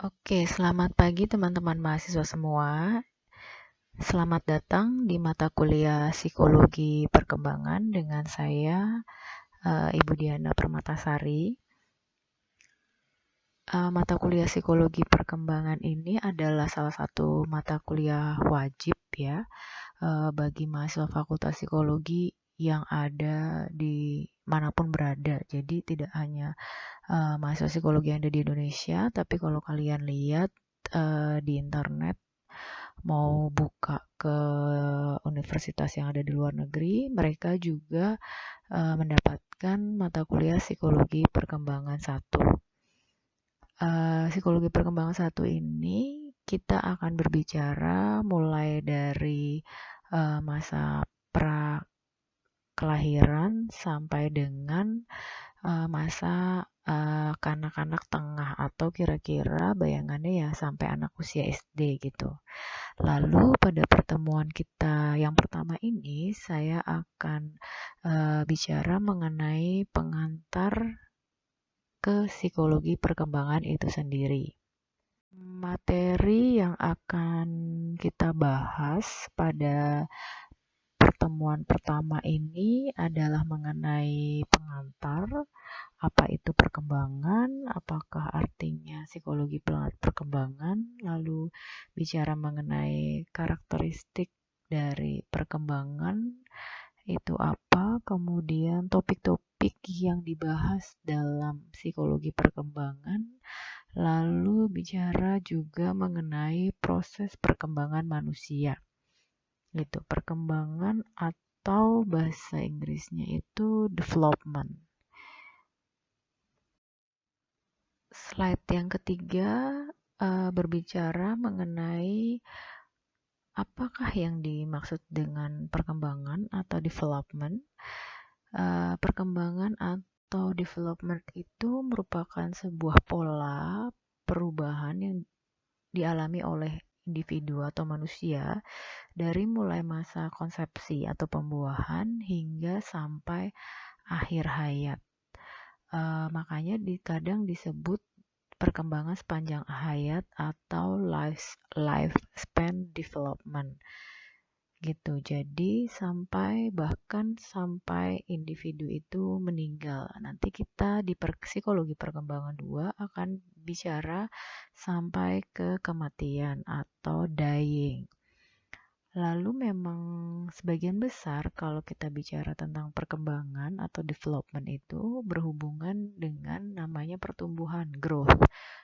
Oke, selamat pagi teman-teman mahasiswa semua. Selamat datang di mata kuliah Psikologi Perkembangan dengan saya, Ibu Diana Permatasari. Mata kuliah Psikologi Perkembangan ini adalah salah satu mata kuliah wajib ya, bagi mahasiswa Fakultas Psikologi yang ada di manapun berada. Jadi tidak hanya mahasiswa psikologi yang ada di Indonesia, tapi kalau kalian lihat di internet mau buka ke universitas yang ada di luar negeri, mereka juga mendapatkan mata kuliah psikologi perkembangan satu. Psikologi perkembangan satu ini kita akan berbicara mulai dari masa pra kelahiran sampai dengan masa kanak-kanak tengah atau kira-kira bayangannya ya sampai anak usia SD gitu. Lalu pada pertemuan kita yang pertama ini saya akan bicara mengenai pengantar ke psikologi perkembangan itu sendiri. Materi yang akan kita bahas pada pertemuan pertama ini adalah mengenai pengantar, apa itu perkembangan, apakah artinya psikologi perkembangan, lalu bicara mengenai karakteristik dari perkembangan itu apa, kemudian topik-topik yang dibahas dalam psikologi perkembangan, lalu bicara juga mengenai proses perkembangan manusia. Gitu, perkembangan atau bahasa Inggrisnya itu development. Slide yang ketiga berbicara mengenai apakah yang dimaksud dengan perkembangan atau development. Perkembangan atau development itu merupakan sebuah pola perubahan yang dialami oleh individu atau manusia dari mulai masa konsepsi atau pembuahan hingga sampai akhir hayat. Makanya kadang disebut perkembangan sepanjang hayat atau lifespan development gitu. Jadi bahkan sampai individu itu meninggal. Nanti kita di psikologi perkembangan 2 akan bicara sampai ke kematian atau dying. Lalu memang sebagian besar kalau kita bicara tentang perkembangan atau development itu berhubungan dengan namanya pertumbuhan, growth.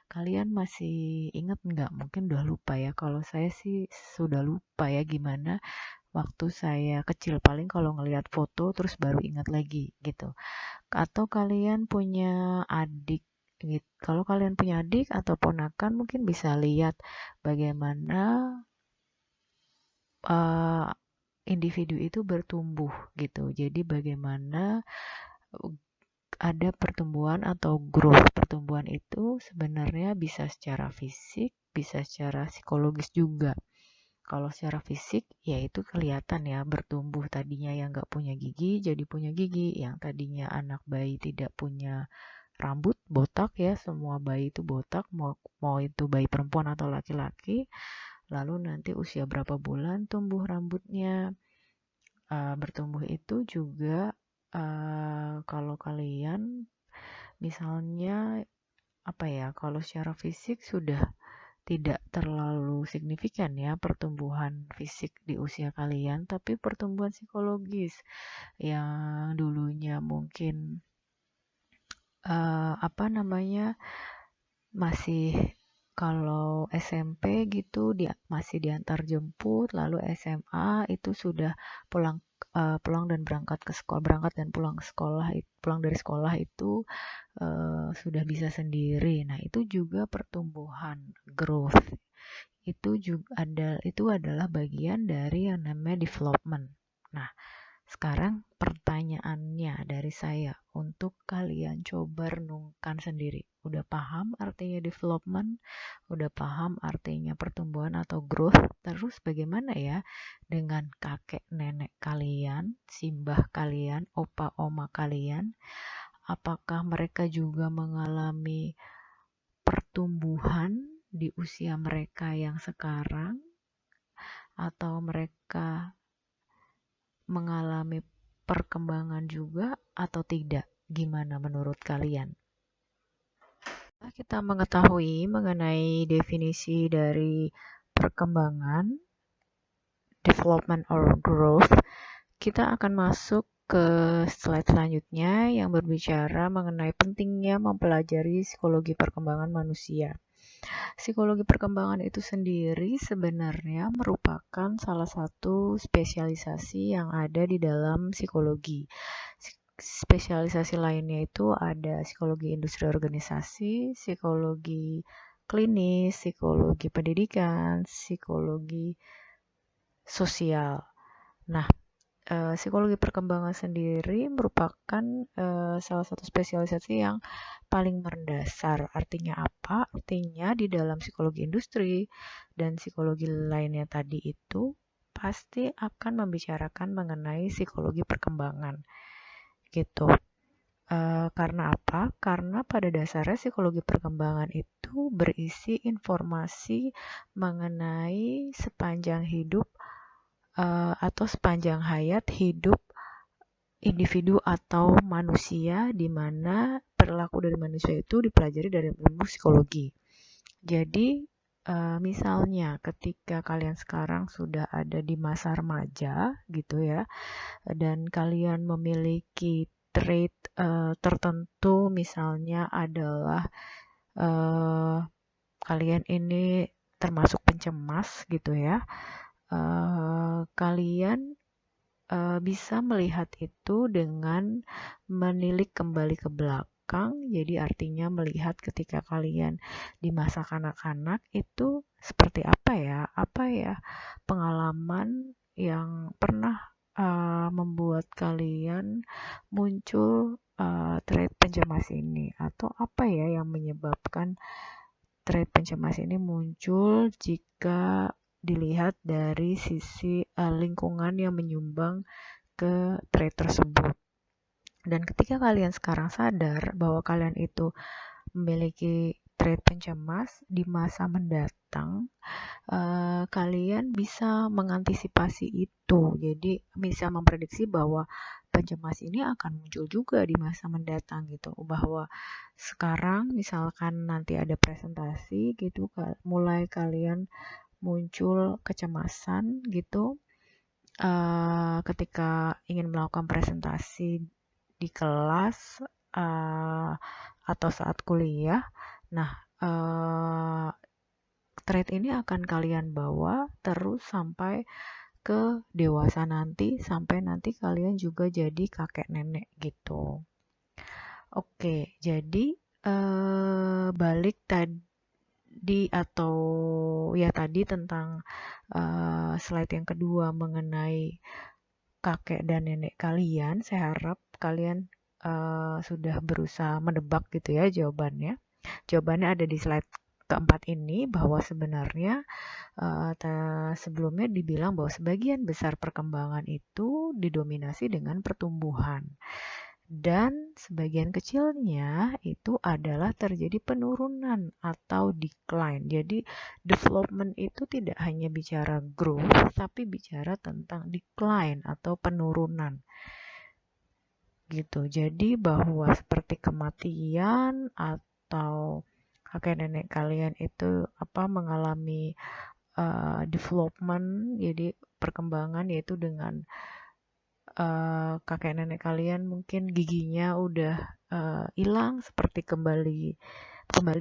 Kalian masih ingat nggak? Mungkin udah lupa ya. Kalau saya sih sudah lupa ya gimana waktu saya kecil. Paling kalau ngelihat foto terus baru ingat lagi gitu. Atau kalian punya adik gitu. Kalau kalian punya adik atau ponakan mungkin bisa lihat bagaimana uh, individu itu bertumbuh gitu. Jadi bagaimana ada pertumbuhan atau growth. Pertumbuhan itu sebenarnya bisa secara fisik, bisa secara psikologis juga. Kalau secara fisik, ya itu kelihatan ya bertumbuh tadinya yang nggak punya gigi jadi punya gigi, yang tadinya anak bayi tidak punya rambut botak ya, semua bayi itu botak, mau itu bayi perempuan atau laki-laki. Lalu nanti usia berapa bulan tumbuh rambutnya. Bertumbuh itu juga kalau kalian misalnya apa ya, kalau secara fisik sudah tidak terlalu signifikan ya pertumbuhan fisik di usia kalian, tapi pertumbuhan psikologis yang dulunya mungkin apa namanya masih kalau SMP gitu dia masih diantar jemput, lalu SMA itu sudah pulang pulang dan berangkat ke sekolah, berangkat dan pulang sekolah, pulang dari sekolah itu sudah bisa sendiri. Nah, itu juga pertumbuhan, growth. Itu adalah bagian dari yang namanya development. Nah, sekarang pertanyaannya dari saya untuk kalian coba renungkan sendiri. Udah paham artinya development? Udah paham artinya pertumbuhan atau growth? Terus bagaimana ya dengan kakek nenek kalian, simbah kalian, opa oma kalian? Apakah mereka juga mengalami pertumbuhan di usia mereka yang sekarang, atau mereka mengalami perkembangan juga atau tidak? Gimana menurut kalian? Kita mengetahui mengenai definisi dari perkembangan, development or growth, kita akan masuk ke slide selanjutnya yang berbicara mengenai pentingnya mempelajari psikologi perkembangan manusia. Psikologi perkembangan itu sendiri sebenarnya merupakan salah satu spesialisasi yang ada di dalam psikologi. Spesialisasi lainnya itu ada psikologi industri organisasi, psikologi klinis, psikologi pendidikan, psikologi sosial. Nah, psikologi perkembangan sendiri merupakan salah satu spesialisasi yang paling mendasar. Artinya apa? Artinya di dalam psikologi industri dan psikologi lainnya tadi itu pasti akan membicarakan mengenai psikologi perkembangan. Gitu. Karena apa? Karena pada dasarnya psikologi perkembangan itu berisi informasi mengenai sepanjang hidup atau sepanjang hayat hidup individu atau manusia, di mana perilaku dari manusia itu dipelajari dari ilmu psikologi. Jadi, misalnya ketika kalian sekarang sudah ada di masa remaja gitu ya, dan kalian memiliki trait tertentu, misalnya adalah kalian ini termasuk pencemas gitu ya, kalian bisa melihat itu dengan menilik kembali ke belakang. Jadi artinya melihat ketika kalian di masa kanak-kanak itu seperti apa ya pengalaman yang pernah membuat kalian muncul trait pencemas ini, atau apa ya yang menyebabkan trait pencemas ini muncul jika dilihat dari sisi lingkungan yang menyumbang ke trait tersebut. Dan ketika kalian sekarang sadar bahwa kalian itu memiliki trait pencemas, di masa mendatang kalian bisa mengantisipasi itu. Jadi bisa memprediksi bahwa pencemas ini akan muncul juga di masa mendatang gitu. Bahwa sekarang misalkan nanti ada presentasi gitu, mulai kalian muncul kecemasan gitu ketika ingin melakukan presentasi di kelas atau saat kuliah. Nah, trait ini akan kalian bawa terus sampai ke dewasa nanti, sampai nanti kalian juga jadi kakek nenek gitu. Oke, jadi balik tadi atau ya tadi tentang slide yang kedua mengenai kakek dan nenek kalian. Saya harap kalian sudah berusaha menebak gitu ya jawabannya. Jawabannya ada di slide keempat ini, bahwa sebenarnya sebelumnya dibilang bahwa sebagian besar perkembangan itu didominasi dengan pertumbuhan. Dan sebagian kecilnya itu adalah terjadi penurunan atau decline. Jadi development itu tidak hanya bicara growth, tapi bicara tentang decline atau penurunan. Gitu. Jadi bahwa seperti kematian atau kakek nenek kalian itu mengalami development, jadi perkembangan, yaitu dengan kakek nenek kalian mungkin giginya udah hilang, seperti kembali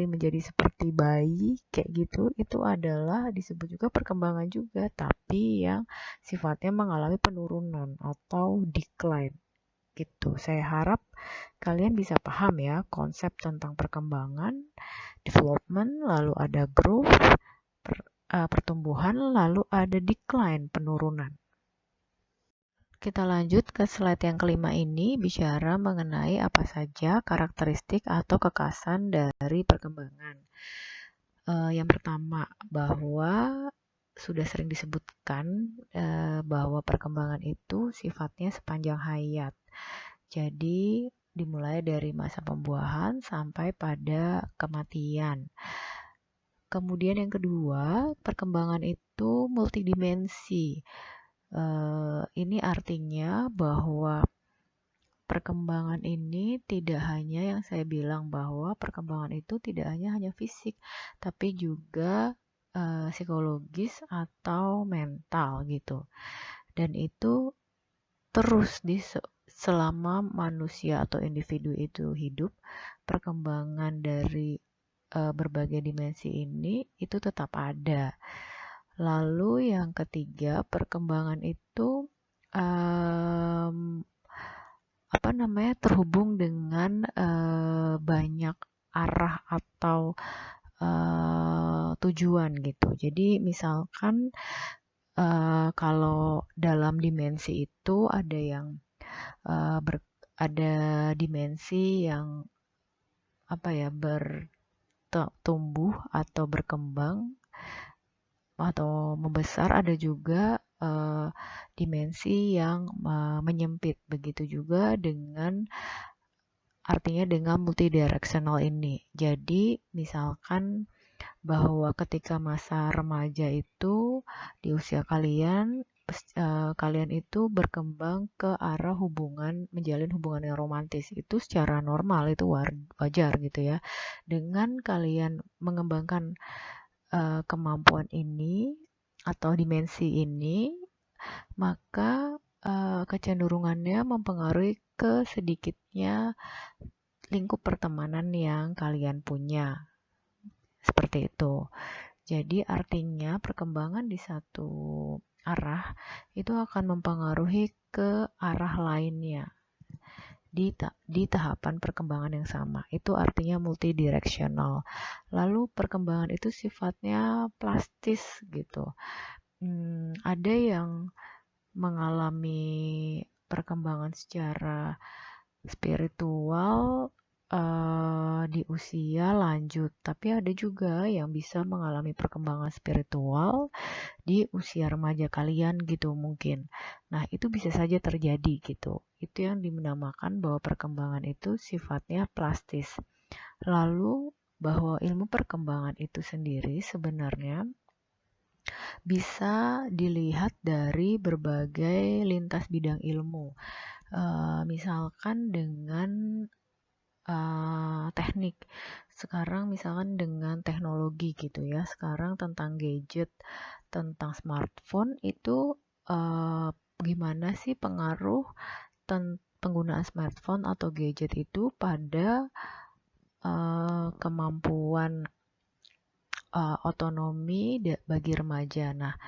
menjadi seperti bayi kayak gitu. Itu adalah disebut juga perkembangan juga, tapi yang sifatnya mengalami penurunan atau decline gitu. Saya harap kalian bisa paham ya konsep tentang perkembangan, development, lalu ada growth, pertumbuhan, lalu ada decline, penurunan. Kita lanjut ke slide yang kelima ini, bicara mengenai apa saja karakteristik atau kekhasan dari perkembangan. Yang pertama, bahwa sudah sering disebutkan bahwa perkembangan itu sifatnya sepanjang hayat. Jadi dimulai dari masa pembuahan sampai pada kematian. Kemudian yang kedua, perkembangan itu multidimensi. Ini artinya bahwa perkembangan ini tidak hanya yang saya bilang bahwa perkembangan itu tidak hanya fisik, tapi juga psikologis atau mental gitu. Dan itu terus selama manusia atau individu itu hidup, perkembangan dari berbagai dimensi ini itu tetap ada. Lalu yang ketiga, perkembangan itu terhubung dengan banyak arah atau tujuan gitu. Jadi misalkan kalau dalam dimensi itu ada dimensi yang bertumbuh atau berkembang atau membesar, ada juga dimensi yang menyempit. Begitu juga artinya dengan multidirectional ini. Jadi misalkan bahwa ketika masa remaja itu di usia kalian itu berkembang ke arah menjalin hubungan yang romantis, itu secara normal, itu wajar gitu ya. Dengan kalian mengembangkan kemampuan ini atau dimensi ini, maka kecenderungannya mempengaruhi ke sedikitnya lingkup pertemanan yang kalian punya. Seperti itu. Jadi artinya perkembangan di satu arah itu akan mempengaruhi ke arah lainnya di tahapan perkembangan yang sama. Itu artinya multidirectional. Lalu perkembangan itu sifatnya plastis gitu. Ada yang mengalami perkembangan secara spiritual di usia lanjut, tapi ada juga yang bisa mengalami perkembangan spiritual di usia remaja kalian gitu mungkin. Nah, itu bisa saja terjadi gitu. Itu yang dinamakan bahwa perkembangan itu sifatnya plastis. Lalu bahwa ilmu perkembangan itu sendiri sebenarnya bisa dilihat dari berbagai lintas bidang ilmu. Misalkan dengan teknik. Sekarang misalkan dengan teknologi gitu ya. Sekarang tentang gadget, tentang smartphone itu gimana sih pengaruh penggunaan smartphone atau gadget itu pada kemampuan otonomi bagi remaja. Nah,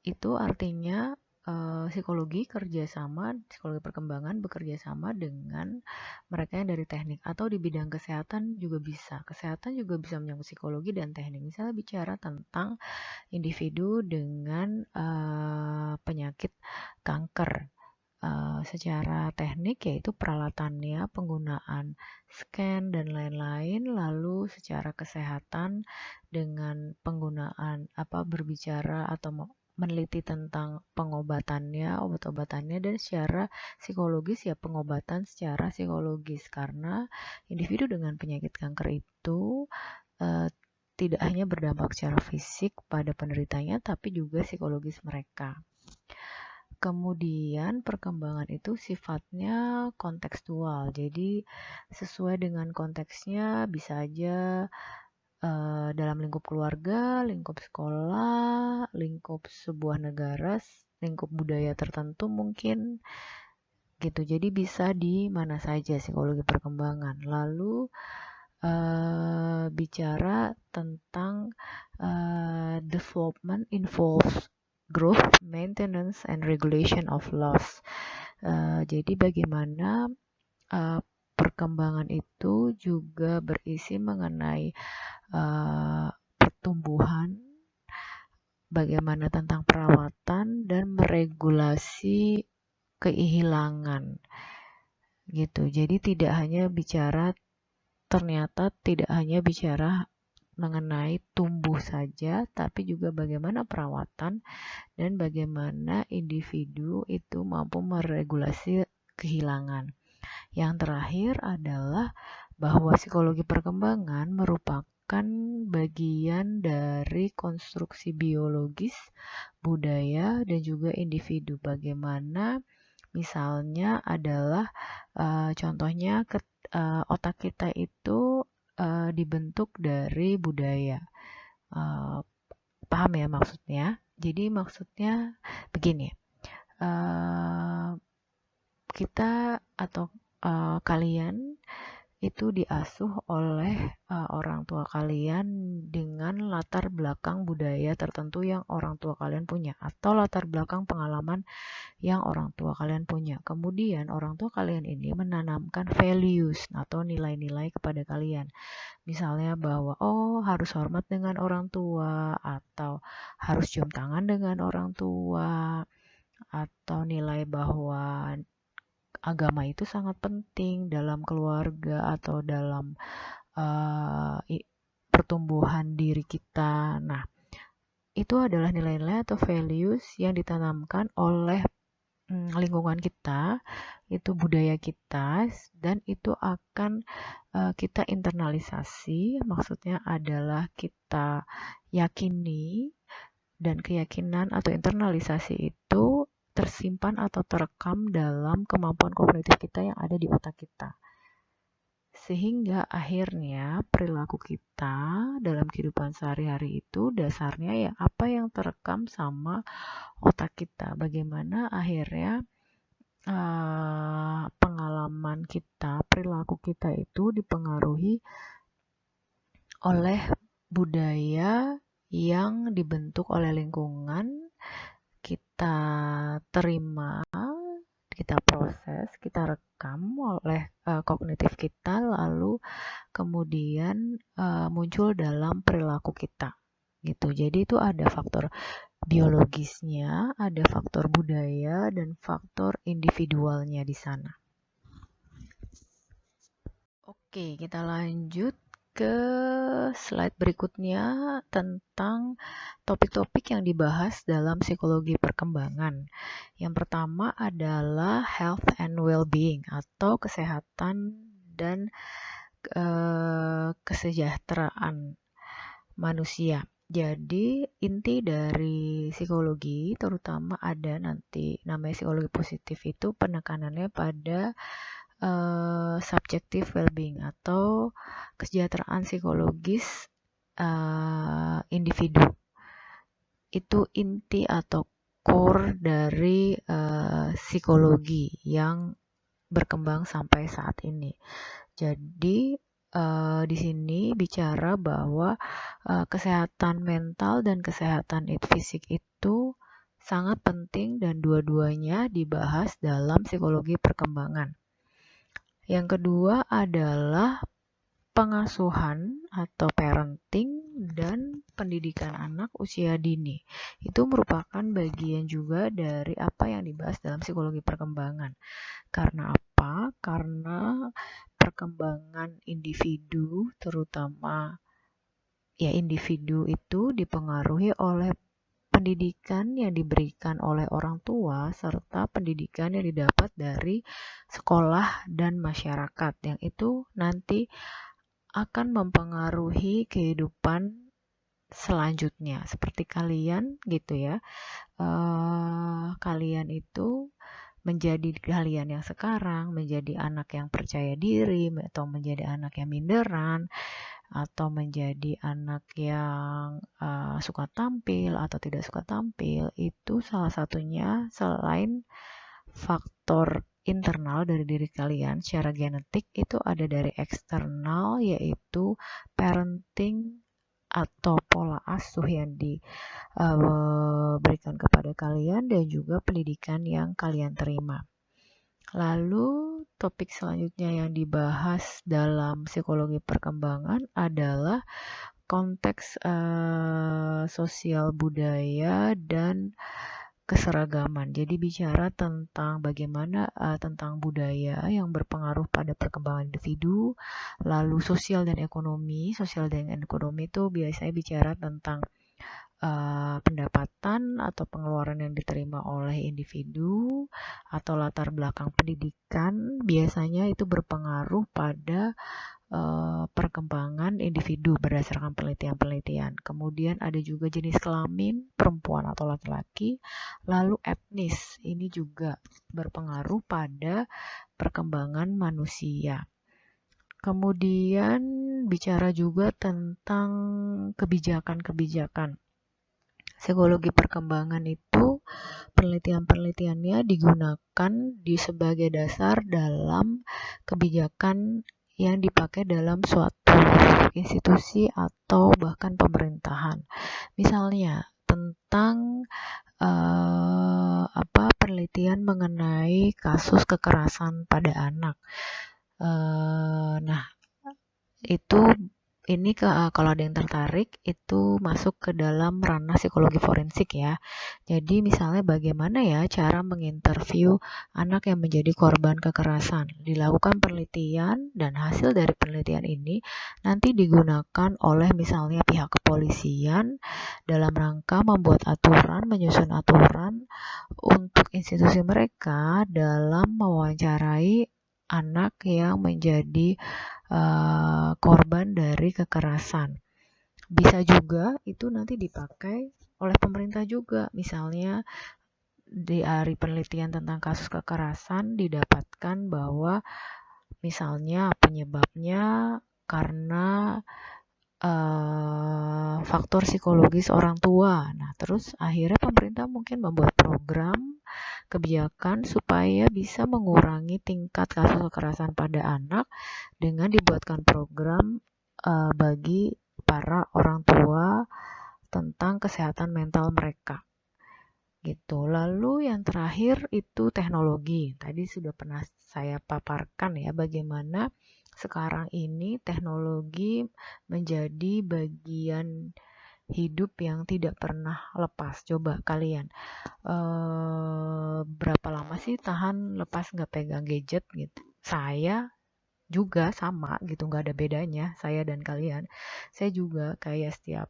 itu artinya psikologi perkembangan bekerja sama dengan mereka yang dari teknik, atau di bidang kesehatan juga bisa. Kesehatan juga bisa menyangkut psikologi dan teknik. Misalnya bicara tentang individu dengan penyakit kanker. Secara teknik yaitu peralatannya, penggunaan scan dan lain-lain. Lalu secara kesehatan dengan penggunaan berbicara atau meneliti tentang pengobatannya, obat-obatannya, dan secara psikologis ya pengobatan secara psikologis, karena individu dengan penyakit kanker itu tidak hanya berdampak secara fisik pada penderitanya, tapi juga psikologis mereka. Kemudian perkembangan itu sifatnya kontekstual, jadi sesuai dengan konteksnya, bisa aja dalam lingkup keluarga, lingkup sekolah, lingkup sebuah negara, lingkup budaya tertentu mungkin gitu. Jadi bisa di mana saja psikologi perkembangan. Lalu bicara tentang development involves growth, maintenance, and regulation of loss. Jadi bagaimana perkembangan itu juga berisi mengenai pertumbuhan, bagaimana tentang perawatan dan meregulasi kehilangan gitu. Jadi ternyata tidak hanya bicara mengenai tumbuh saja, tapi juga bagaimana perawatan dan bagaimana individu itu mampu meregulasi kehilangan. Yang terakhir adalah bahwa psikologi perkembangan merupakan merupakan bagian dari konstruksi biologis, budaya, dan juga individu. Bagaimana misalnya adalah contohnya otak kita itu dibentuk dari budaya. Paham ya maksudnya? Jadi maksudnya begini, kita atau kalian itu diasuh oleh orang tua kalian dengan latar belakang budaya tertentu yang orang tua kalian punya, atau latar belakang pengalaman yang orang tua kalian punya. Kemudian orang tua kalian ini menanamkan values atau nilai-nilai kepada kalian. Misalnya bahwa harus hormat dengan orang tua, atau harus cium tangan dengan orang tua, atau nilai bahwa agama itu sangat penting dalam keluarga atau dalam pertumbuhan diri kita. Nah, itu adalah nilai-nilai atau values yang ditanamkan oleh lingkungan kita, itu budaya kita, dan itu akan kita internalisasi. Maksudnya adalah kita yakini, dan keyakinan atau internalisasi itu tersimpan atau terekam dalam kemampuan kognitif kita yang ada di otak kita. Sehingga akhirnya perilaku kita dalam kehidupan sehari-hari itu dasarnya ya apa yang terekam sama otak kita. Bagaimana akhirnya pengalaman kita, perilaku kita itu dipengaruhi oleh budaya yang dibentuk oleh lingkungan, kita terima, kita proses, kita rekam oleh kognitif kita, lalu kemudian muncul dalam perilaku kita gitu. Jadi itu ada faktor biologisnya, ada faktor budaya, dan faktor individualnya di sana. Oke, kita lanjut ke slide berikutnya tentang topik-topik yang dibahas dalam psikologi perkembangan. Yang pertama adalah health and well-being atau kesehatan dan kesejahteraan manusia. Jadi inti dari psikologi, terutama ada nanti namanya psikologi positif, itu penekanannya pada subjective well-being atau kesejahteraan psikologis individu. Itu inti atau core dari psikologi yang berkembang sampai saat ini. Jadi di sini bicara bahwa kesehatan mental dan kesehatan fisik itu sangat penting, dan dua-duanya dibahas dalam psikologi perkembangan. Yang kedua adalah pengasuhan atau parenting dan pendidikan anak usia dini. Itu merupakan bagian juga dari apa yang dibahas dalam psikologi perkembangan. Karena apa? Karena perkembangan individu, terutama ya individu itu dipengaruhi oleh pendidikan yang diberikan oleh orang tua serta pendidikan yang didapat dari sekolah dan masyarakat, yang itu nanti akan mempengaruhi kehidupan selanjutnya. Seperti kalian gitu ya, kalian itu menjadi kalian yang sekarang, menjadi anak yang percaya diri, atau menjadi anak yang minderan, atau menjadi anak yang suka tampil atau tidak suka tampil, itu salah satunya selain faktor internal dari diri kalian secara genetik, itu ada dari eksternal, yaitu parenting atau pola asuh yang diberikan kepada kalian, dan juga pendidikan yang kalian terima. Lalu topik selanjutnya yang dibahas dalam psikologi perkembangan adalah konteks sosial budaya dan keseragaman. Jadi bicara tentang bagaimana tentang budaya yang berpengaruh pada perkembangan individu, lalu sosial dan ekonomi. Sosial dan ekonomi itu biasanya bicara tentang pendapatan atau pengeluaran yang diterima oleh individu, atau latar belakang pendidikan. Biasanya itu berpengaruh pada perkembangan individu berdasarkan penelitian-penelitian. Kemudian ada juga jenis kelamin, perempuan atau laki-laki, lalu etnis. Ini juga berpengaruh pada perkembangan manusia. Kemudian bicara juga tentang kebijakan-kebijakan. Psikologi perkembangan itu penelitian-penelitiannya digunakan sebagai dasar dalam kebijakan yang dipakai dalam suatu institusi atau bahkan pemerintahan. Misalnya tentang penelitian mengenai kasus kekerasan pada anak. Nah, itu ini kalau ada yang tertarik itu masuk ke dalam ranah psikologi forensik ya. Jadi misalnya bagaimana ya cara menginterview anak yang menjadi korban kekerasan. Dilakukan penelitian dan hasil dari penelitian ini nanti digunakan oleh misalnya pihak kepolisian dalam rangka membuat aturan, menyusun aturan untuk institusi mereka dalam mewawancarai anak yang menjadi korban dari kekerasan. Bisa juga itu nanti dipakai oleh pemerintah juga. Misalnya dari penelitian tentang kasus kekerasan didapatkan bahwa misalnya penyebabnya karena faktor psikologis orang tua. Nah, terus akhirnya pemerintah mungkin membuat program kebijakan supaya bisa mengurangi tingkat kasus kekerasan pada anak dengan dibuatkan program bagi para orang tua tentang kesehatan mental mereka. Gitu. Lalu yang terakhir itu teknologi. Tadi sudah pernah saya paparkan ya bagaimana sekarang ini teknologi menjadi bagian hidup yang tidak pernah lepas. Coba kalian berapa lama sih tahan lepas nggak pegang gadget gitu? Saya juga sama gitu, nggak ada bedanya saya dan kalian. Saya juga kayak setiap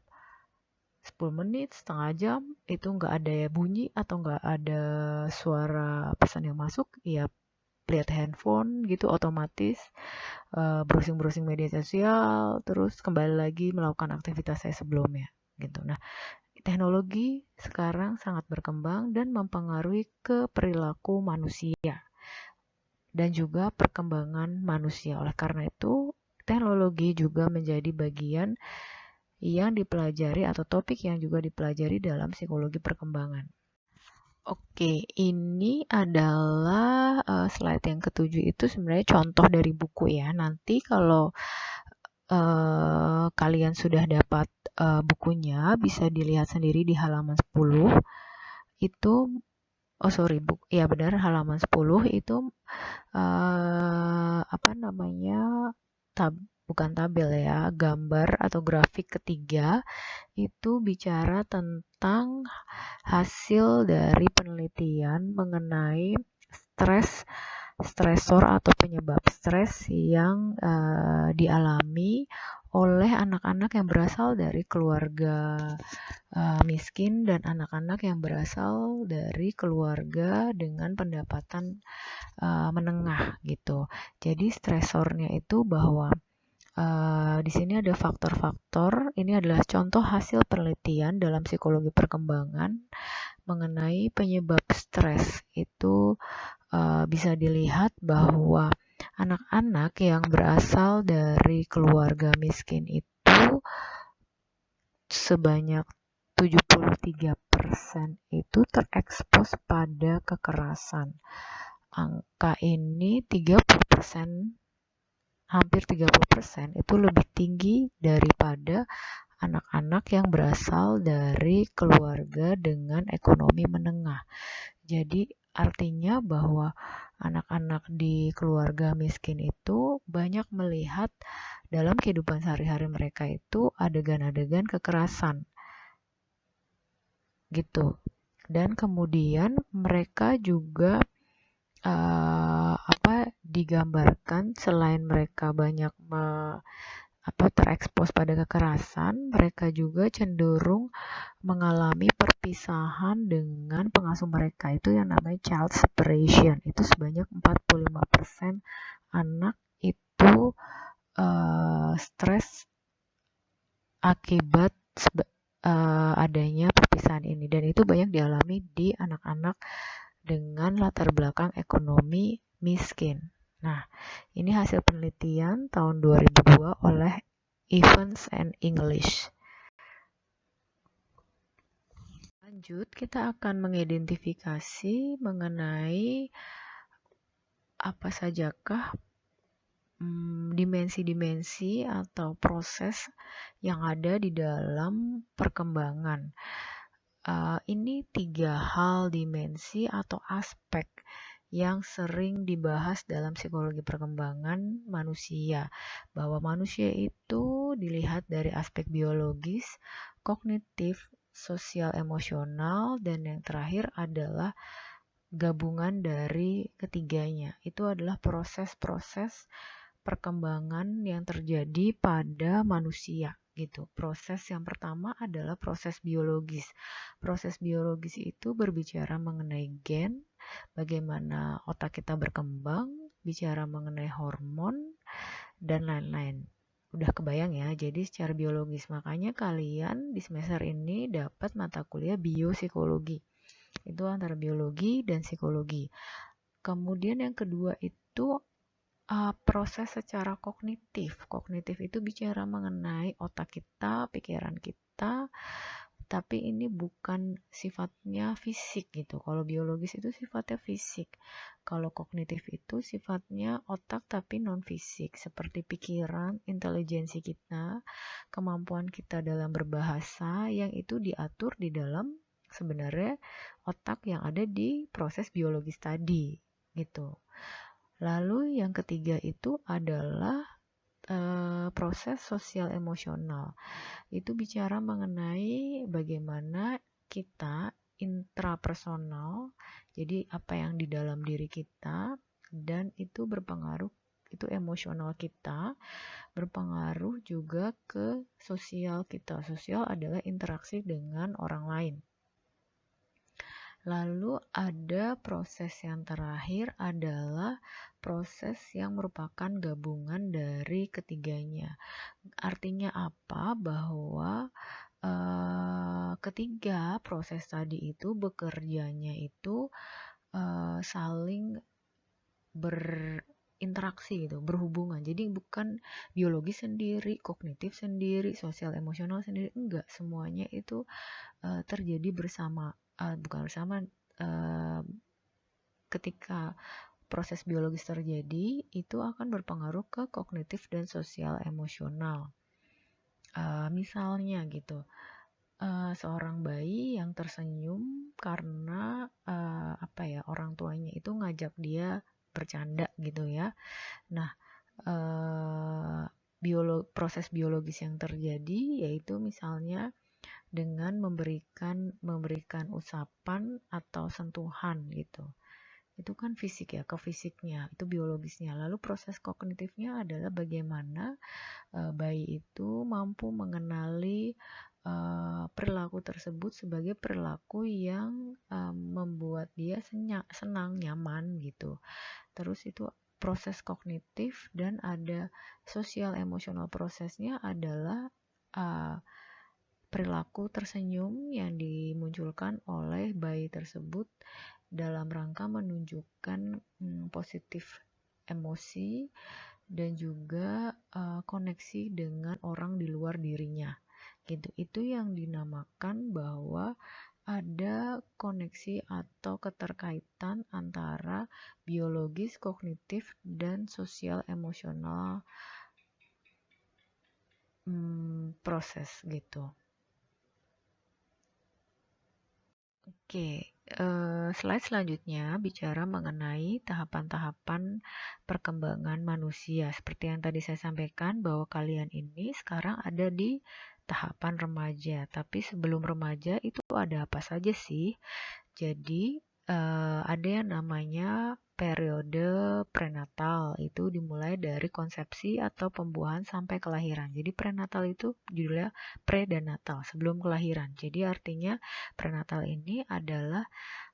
10 menit, setengah jam itu nggak ada bunyi atau nggak ada suara pesan yang masuk, ya lihat handphone gitu otomatis, browsing-browsing media sosial, terus kembali lagi melakukan aktivitas saya sebelumnya gitu. Nah, teknologi sekarang sangat berkembang dan mempengaruhi ke perilaku manusia dan juga perkembangan manusia. Oleh karena itu, teknologi juga menjadi bagian yang dipelajari atau topik yang juga dipelajari dalam psikologi perkembangan. Oke, ini adalah slide yang ketujuh itu sebenarnya contoh dari buku ya. Nanti kalau kalian sudah dapat bukunya, bisa dilihat sendiri di halaman 10. Itu ya benar, halaman 10 itu bukan tabel ya, gambar atau grafik ketiga itu bicara tentang hasil dari penelitian mengenai stresor atau penyebab stres yang dialami oleh anak-anak yang berasal dari keluarga miskin dan anak-anak yang berasal dari keluarga dengan pendapatan menengah gitu. Jadi stresornya itu bahwa di sini ada faktor-faktor. Ini adalah contoh hasil penelitian dalam psikologi perkembangan mengenai penyebab stres. Itu bisa dilihat bahwa anak-anak yang berasal dari keluarga miskin itu sebanyak 73% itu terekspos pada kekerasan. Angka ini 30%, hampir 30% itu lebih tinggi daripada anak-anak yang berasal dari keluarga dengan ekonomi menengah. Jadi artinya bahwa anak-anak di keluarga miskin itu banyak melihat dalam kehidupan sehari-hari mereka itu adegan-adegan kekerasan gitu. Dan kemudian mereka juga digambarkan selain mereka banyak terekspos pada kekerasan, mereka juga cenderung mengalami perpisahan dengan pengasuh mereka, itu yang namanya child separation. Itu sebanyak 45% anak itu stres akibat adanya perpisahan ini, dan itu banyak dialami di anak-anak dengan latar belakang ekonomi miskin. Nah, ini hasil penelitian tahun 2002 oleh Evans and English. Lanjut, kita akan mengidentifikasi mengenai apa sajakah dimensi-dimensi atau proses yang ada di dalam perkembangan. Ini 3 hal dimensi atau aspek yang sering dibahas dalam psikologi perkembangan manusia, bahwa manusia itu dilihat dari aspek biologis, kognitif, sosial, emosional, dan yang terakhir adalah gabungan dari ketiganya. Itu adalah proses-proses perkembangan yang terjadi pada manusia gitu. Proses yang pertama adalah proses biologis. Proses biologis itu berbicara mengenai gen, bagaimana otak kita berkembang, bicara mengenai hormon, dan lain-lain. Udah kebayang ya, jadi secara biologis. Makanya kalian di semester ini dapat mata kuliah biopsikologi. Itu antara biologi dan psikologi. Kemudian yang kedua itu proses secara kognitif. Kognitif itu bicara mengenai otak kita, pikiran kita, tapi ini bukan sifatnya fisik gitu. Kalau biologis itu sifatnya fisik. Kalau kognitif itu sifatnya otak tapi non fisik, seperti pikiran, intelijensi kita, kemampuan kita dalam berbahasa yang itu diatur di dalam sebenarnya otak yang ada di proses biologis tadi gitu. Lalu yang ketiga itu adalah proses sosial emosional. Itu bicara mengenai bagaimana kita intrapersonal, jadi apa yang di dalam diri kita, dan itu berpengaruh, itu emosional kita, berpengaruh juga ke sosial kita. Sosial adalah interaksi dengan orang lain. Lalu ada proses yang terakhir adalah proses yang merupakan gabungan dari ketiganya. Artinya apa? Bahwa ketiga proses tadi itu bekerjanya itu saling berinteraksi gitu, berhubungan. Jadi bukan biologi sendiri, kognitif sendiri, sosial emosional sendiri, enggak, semuanya itu terjadi bersama, bukan bersama, ketika proses biologis terjadi itu akan berpengaruh ke kognitif dan sosial emosional. Misalnya gitu, seorang bayi yang tersenyum karena orang tuanya itu ngajak dia bercanda gitu ya. Nah, proses biologis yang terjadi yaitu misalnya dengan memberikan usapan atau sentuhan gitu. Itu kan fisik ya, ke fisiknya, itu biologisnya. Lalu proses kognitifnya adalah bagaimana bayi itu mampu mengenali perilaku tersebut sebagai perilaku yang membuat dia senang, nyaman gitu. Terus itu proses kognitif, dan ada sosial emosional. Prosesnya adalah perilaku tersenyum yang dimunculkan oleh bayi tersebut dalam rangka menunjukkan positif emosi dan juga koneksi dengan orang di luar dirinya gitu. Itu yang dinamakan bahwa ada koneksi atau keterkaitan antara biologis, kognitif, dan sosial emosional proses gitu. Oke, slide selanjutnya bicara mengenai tahapan-tahapan perkembangan manusia. Seperti yang tadi saya sampaikan bahwa kalian ini sekarang ada di tahapan remaja. Tapi sebelum remaja itu ada apa saja sih? Jadi ada yang namanya periode prenatal, itu dimulai dari konsepsi atau pembuahan sampai kelahiran. Jadi prenatal itu judulnya pre dan natal, sebelum kelahiran. Jadi artinya prenatal ini adalah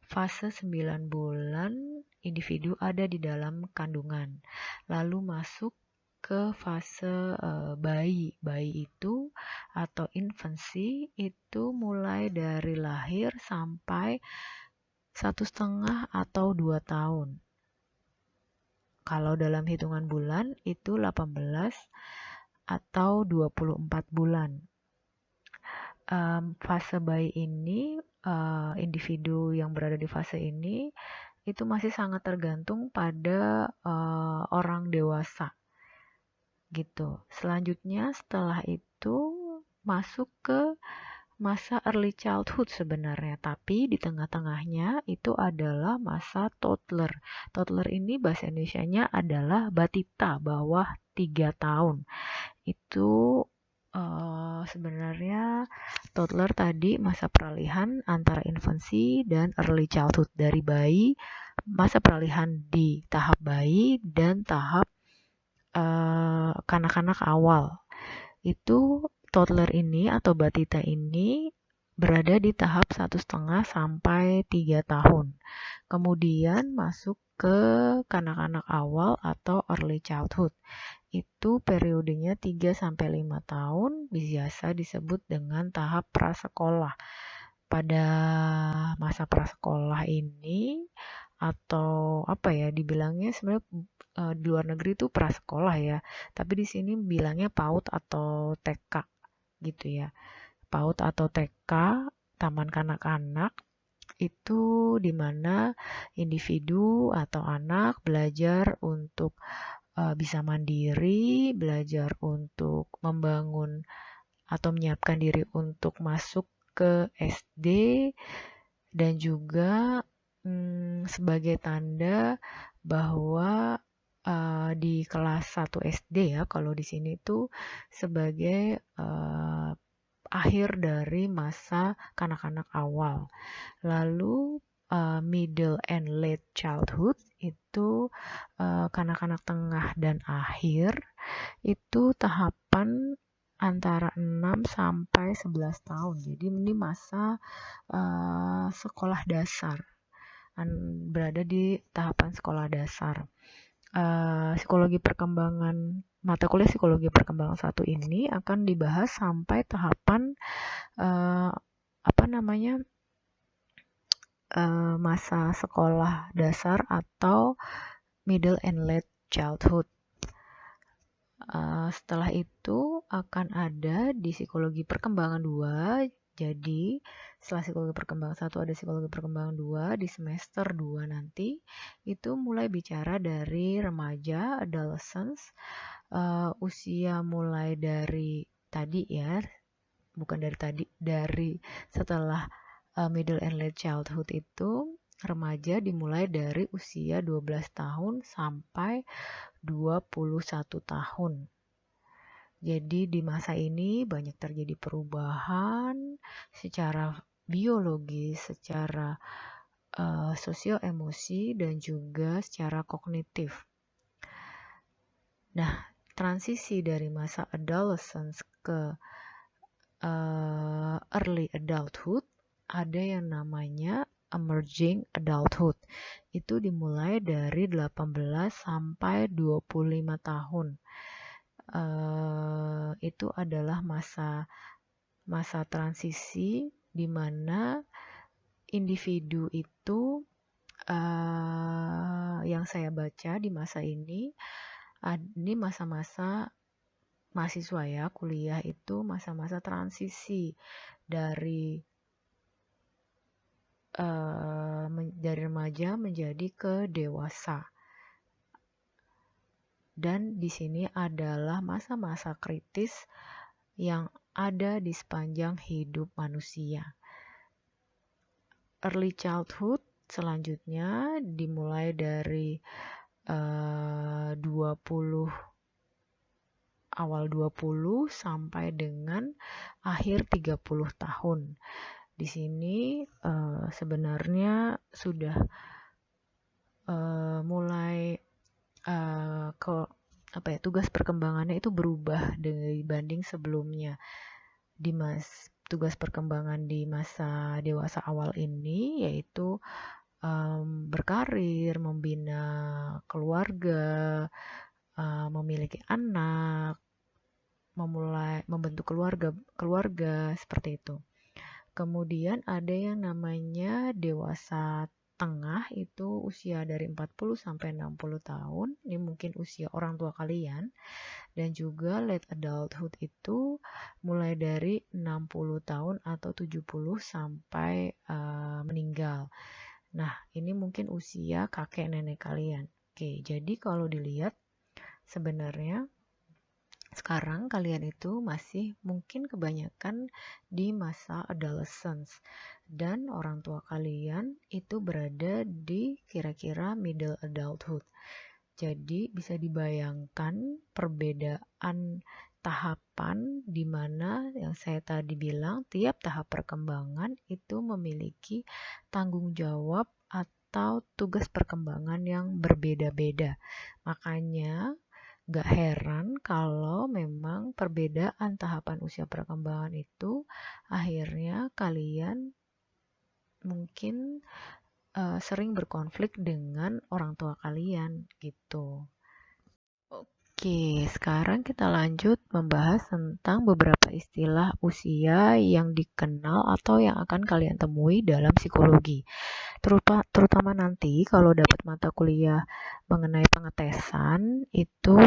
fase 9 bulan individu ada di dalam kandungan. Lalu masuk ke fase bayi. Bayi itu atau infancy itu mulai dari lahir sampai 1,5 atau 2 tahun. Kalau dalam hitungan bulan itu 18 atau 24 bulan. Fase bayi ini, individu yang berada di fase ini itu masih sangat tergantung pada orang dewasa gitu. Selanjutnya setelah itu masuk ke masa early childhood sebenarnya, tapi di tengah-tengahnya itu adalah masa toddler. Toddler ini bahasa Indonesianya adalah batita, bawah 3 tahun. Itu sebenarnya toddler tadi masa peralihan antara infancy dan early childhood, dari bayi, masa peralihan di tahap bayi dan tahap kanak-kanak awal. Itu toddler ini atau batita ini berada di tahap 1,5 sampai 3 tahun. Kemudian masuk ke kanak-kanak awal atau early childhood. Itu periodenya 3 sampai 5 tahun, biasa disebut dengan tahap prasekolah. Pada masa prasekolah ini, atau apa ya, dibilangnya sebenarnya di luar negeri itu prasekolah ya, tapi di sini bilangnya PAUD atau TK gitu ya. PAUD atau TK, taman kanak-kanak, itu dimana individu atau anak belajar untuk bisa mandiri, belajar untuk membangun atau menyiapkan diri untuk masuk ke SD, dan juga sebagai tanda bahwa di kelas 1 SD ya, kalau di sini tuh sebagai akhir dari masa kanak-kanak awal. Lalu middle and late childhood itu kanak-kanak tengah dan akhir, itu tahapan antara 6 sampai 11 tahun. Jadi ini masa sekolah dasar, berada di tahapan sekolah dasar. Psikologi perkembangan, mata kuliah psikologi perkembangan 1 ini akan dibahas sampai tahapan masa sekolah dasar atau middle and late childhood. Setelah itu akan ada di psikologi perkembangan 2. Jadi setelah psikologi perkembangan 1 ada psikologi perkembangan 2 di semester 2 nanti. Itu mulai bicara dari remaja, adolescence, usia mulai dari tadi ya, bukan dari tadi, dari setelah middle and late childhood itu remaja dimulai dari usia 12 tahun sampai 21 tahun. Jadi di masa ini banyak terjadi perubahan secara biologis, secara sosio-emosi, dan juga secara kognitif. Nah, transisi dari masa adolescence ke early adulthood ada yang namanya emerging adulthood. Itu dimulai dari 18 sampai 25 tahun. Itu adalah masa transisi di mana individu itu yang saya baca di masa ini masa-masa mahasiswa ya, kuliah itu masa-masa transisi dari remaja menjadi ke dewasa. Dan di sini adalah masa-masa kritis yang ada di sepanjang hidup manusia. Early childhood selanjutnya dimulai dari awal 20 sampai dengan akhir 30 tahun. Di sini sebenarnya sudah mulai tugas perkembangannya itu berubah dibanding sebelumnya. Tugas perkembangan di masa dewasa awal ini yaitu berkarir, membina keluarga, memiliki anak, memulai membentuk keluarga seperti itu. Kemudian ada yang namanya dewasa tengah, itu usia dari 40 sampai 60 tahun. Ini mungkin usia orang tua kalian. Dan juga late adulthood itu mulai dari 60 tahun atau 70 sampai meninggal. Nah, ini mungkin usia kakek nenek kalian. Oke, jadi kalau dilihat sebenarnya sekarang kalian itu masih mungkin kebanyakan di masa adolescence, dan orang tua kalian itu berada di kira-kira middle adulthood. Jadi bisa dibayangkan perbedaan tahapan di mana yang saya tadi bilang tiap tahap perkembangan itu memiliki tanggung jawab atau tugas perkembangan yang berbeda-beda. Makanya gak heran kalau memang perbedaan tahapan usia perkembangan itu akhirnya kalian mungkin sering berkonflik dengan orang tua kalian gitu. Oke, sekarang kita lanjut membahas tentang beberapa istilah usia yang dikenal atau yang akan kalian temui dalam psikologi. Terutama nanti kalau dapat mata kuliah mengenai pengetesan, itu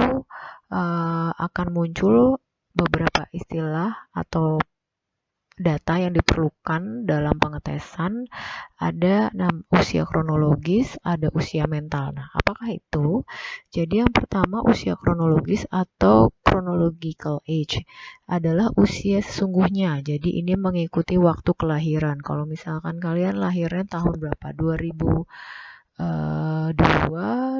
akan muncul beberapa istilah atau data yang diperlukan dalam pengetesan. Ada usia kronologis, ada usia mental. Nah, apakah itu? Jadi yang pertama, usia kronologis atau chronological age adalah usia sesungguhnya. Jadi ini mengikuti waktu kelahiran. Kalau misalkan kalian lahirnya tahun berapa? 2002,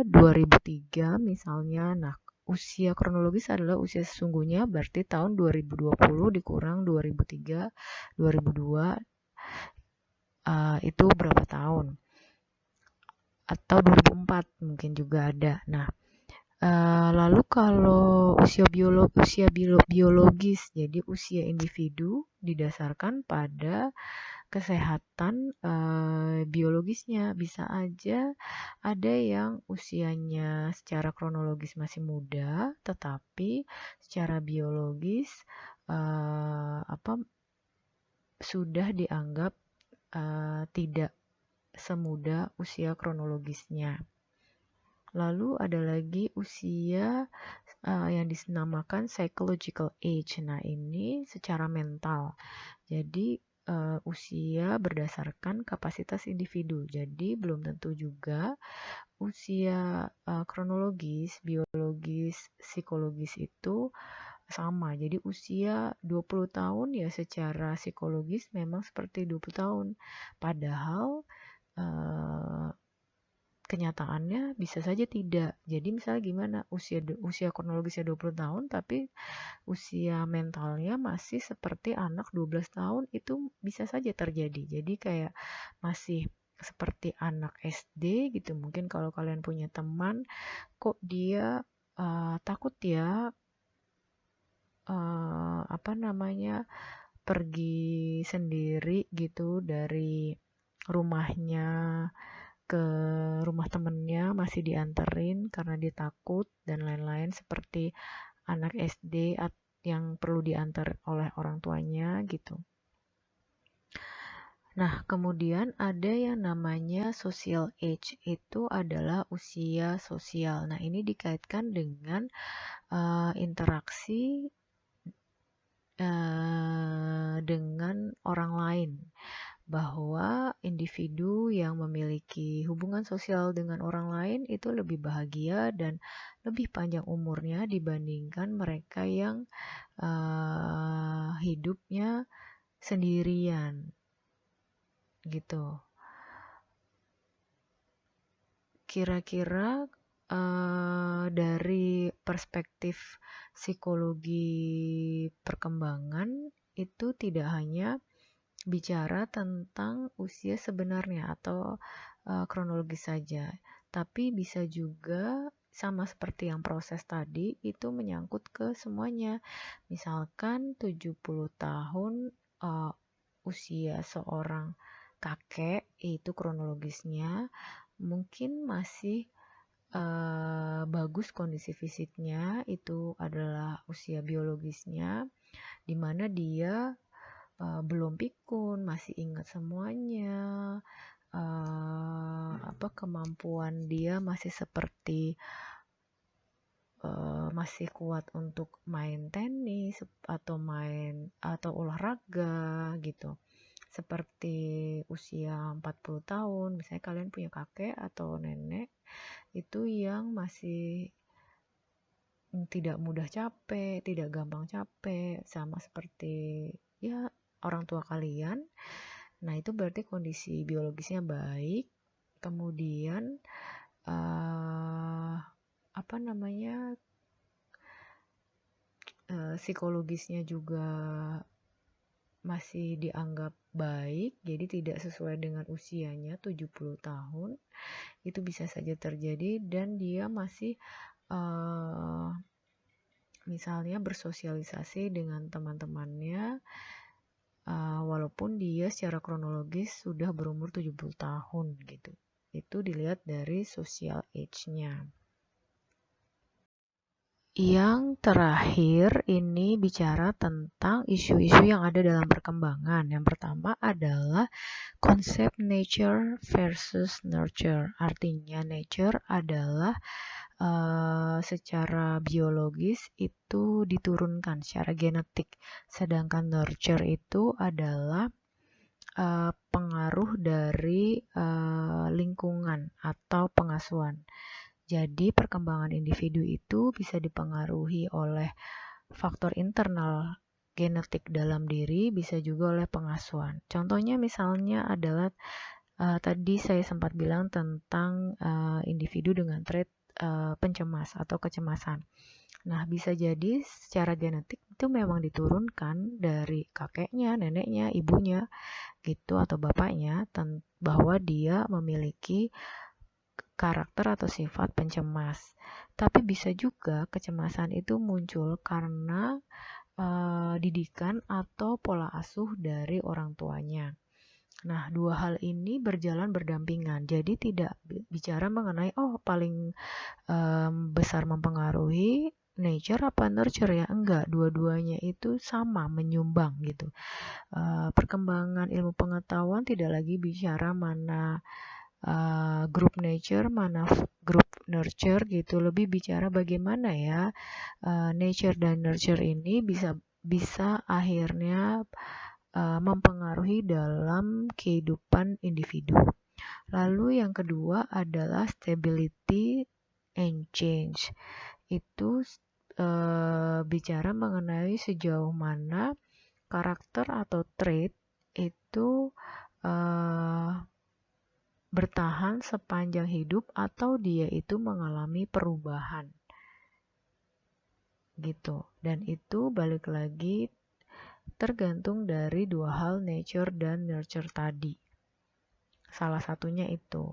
2003 misalnya. Nah, usia kronologis adalah usia sesungguhnya, berarti tahun 2020 dikurang 2003, 2002, itu berapa tahun? Atau 2004 mungkin juga ada. Nah, lalu kalau usia biologis, jadi usia individu didasarkan pada kesehatan biologisnya. Bisa aja ada yang usianya secara kronologis masih muda, tetapi secara biologis sudah dianggap tidak semuda usia kronologisnya. Lalu ada lagi usia yang dinamakan psychological age. Nah, ini secara mental. Jadi usia berdasarkan kapasitas individu. Jadi belum tentu juga usia kronologis, biologis, psikologis itu sama. Jadi usia 20 tahun ya secara psikologis memang seperti 20 tahun. Padahal kenyataannya bisa saja tidak. Jadi misalnya gimana, usia kronologisnya 20 tahun tapi usia mentalnya masih seperti anak 12 tahun, itu bisa saja terjadi. Jadi kayak masih seperti anak SD gitu. Mungkin kalau kalian punya teman, kok dia takut ya pergi sendiri gitu dari rumahnya ke rumah temennya, masih dianterin karena dia takut dan lain-lain, seperti anak SD yang perlu diantar oleh orang tuanya gitu. Nah, kemudian ada yang namanya social age, itu adalah usia sosial. Nah, ini dikaitkan dengan interaksi dengan orang lain, bahwa individu yang memiliki hubungan sosial dengan orang lain itu lebih bahagia dan lebih panjang umurnya dibandingkan mereka yang hidupnya sendirian gitu. Kira-kira dari perspektif psikologi perkembangan itu tidak hanya bicara tentang usia sebenarnya atau kronologis saja, tapi bisa juga sama seperti yang proses tadi, itu menyangkut ke semuanya. Misalkan 70 tahun usia seorang kakek, itu kronologisnya mungkin masih bagus kondisi fisiknya, itu adalah usia biologisnya, di mana dia belum pikun, masih ingat semuanya, kemampuan dia masih seperti masih kuat untuk main tenis atau olahraga gitu. Seperti usia 40 tahun, misalnya kalian punya kakek atau nenek itu yang masih tidak mudah capek, tidak gampang capek, sama seperti ya orang tua kalian. Nah, itu berarti kondisi biologisnya baik. Kemudian psikologisnya juga masih dianggap baik, jadi tidak sesuai dengan usianya 70 tahun. Itu bisa saja terjadi dan dia masih misalnya bersosialisasi dengan teman-temannya walaupun dia secara kronologis sudah berumur 70 tahun gitu. Itu dilihat dari social age-nya. Yang terakhir ini bicara tentang isu-isu yang ada dalam perkembangan. Yang pertama adalah konsep nature versus nurture. Artinya nature adalah secara biologis itu diturunkan secara genetik. Sedangkan nurture itu adalah pengaruh dari lingkungan atau pengasuhan. Jadi perkembangan individu itu bisa dipengaruhi oleh faktor internal genetik dalam diri, bisa juga oleh pengasuhan. Contohnya misalnya adalah tadi saya sempat bilang tentang individu dengan trait pencemas atau kecemasan. Nah, bisa jadi secara genetik itu memang diturunkan dari kakeknya, neneknya, ibunya gitu atau bapaknya bahwa dia memiliki karakter atau sifat pencemas. Tapi bisa juga kecemasan itu muncul karena didikan atau pola asuh dari orang tuanya. Nah, dua hal ini berjalan berdampingan. Jadi tidak bicara mengenai paling besar mempengaruhi nature apa nurture ya. Enggak, dua-duanya itu sama menyumbang gitu. Perkembangan ilmu pengetahuan tidak lagi bicara mana grup nature, mana grup nurture gitu. Lebih bicara bagaimana ya nature dan nurture ini bisa akhirnya mempengaruhi dalam kehidupan individu. Lalu yang kedua adalah stability and change. Itu bicara mengenai sejauh mana karakter atau trait itu bertahan sepanjang hidup atau dia itu mengalami perubahan gitu. Dan itu balik lagi tergantung dari dua hal nature dan nurture tadi. Salah satunya itu.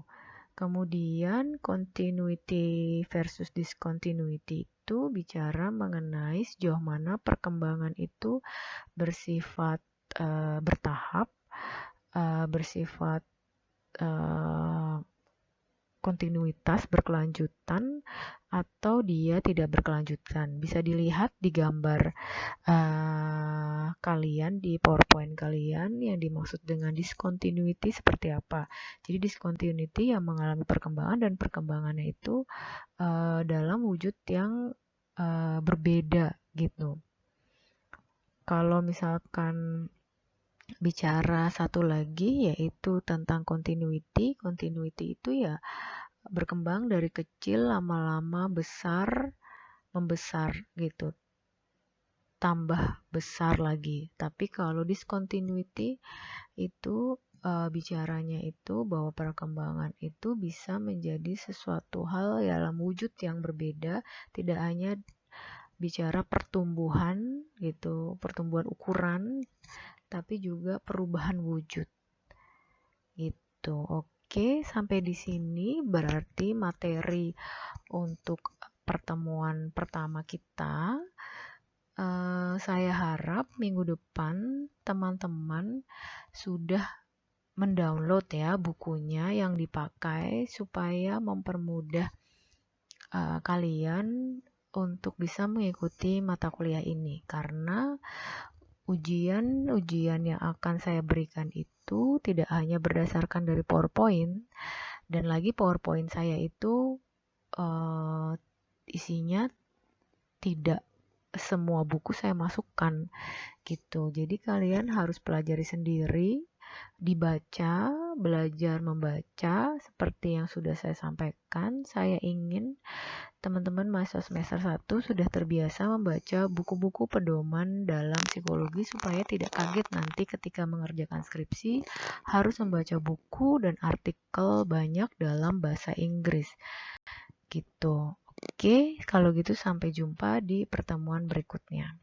Kemudian continuity versus discontinuity itu bicara mengenai sejauh mana perkembangan itu bersifat bertahap, bersifat kontinuitas berkelanjutan atau dia tidak berkelanjutan. Bisa dilihat di gambar kalian di PowerPoint kalian yang dimaksud dengan discontinuity seperti apa. Jadi discontinuity yang mengalami perkembangan dan perkembangannya itu dalam wujud yang berbeda gitu. Kalau misalkan bicara satu lagi yaitu tentang continuity. Continuity itu ya berkembang dari kecil lama-lama membesar gitu. Tambah besar lagi. Tapi kalau discontinuity itu bicaranya itu bahwa perkembangan itu bisa menjadi sesuatu hal dalam wujud yang berbeda, tidak hanya bicara pertumbuhan gitu, pertumbuhan ukuran, tapi juga perubahan wujud gitu. Oke, sampai di sini berarti materi untuk pertemuan pertama kita. Saya harap minggu depan teman-teman sudah mendownload ya bukunya yang dipakai supaya mempermudah kalian untuk bisa mengikuti mata kuliah ini, karena ujian yang akan saya berikan itu tidak hanya berdasarkan dari PowerPoint, dan lagi PowerPoint saya itu isinya tidak semua buku saya masukkan gitu. Jadi kalian harus pelajari sendiri, dibaca, belajar membaca seperti yang sudah saya sampaikan. Saya ingin teman-teman mahasiswa semester 1 sudah terbiasa membaca buku-buku pedoman dalam psikologi supaya tidak kaget nanti ketika mengerjakan skripsi harus membaca buku dan artikel banyak dalam bahasa Inggris gitu. Oke, kalau gitu sampai jumpa di pertemuan berikutnya.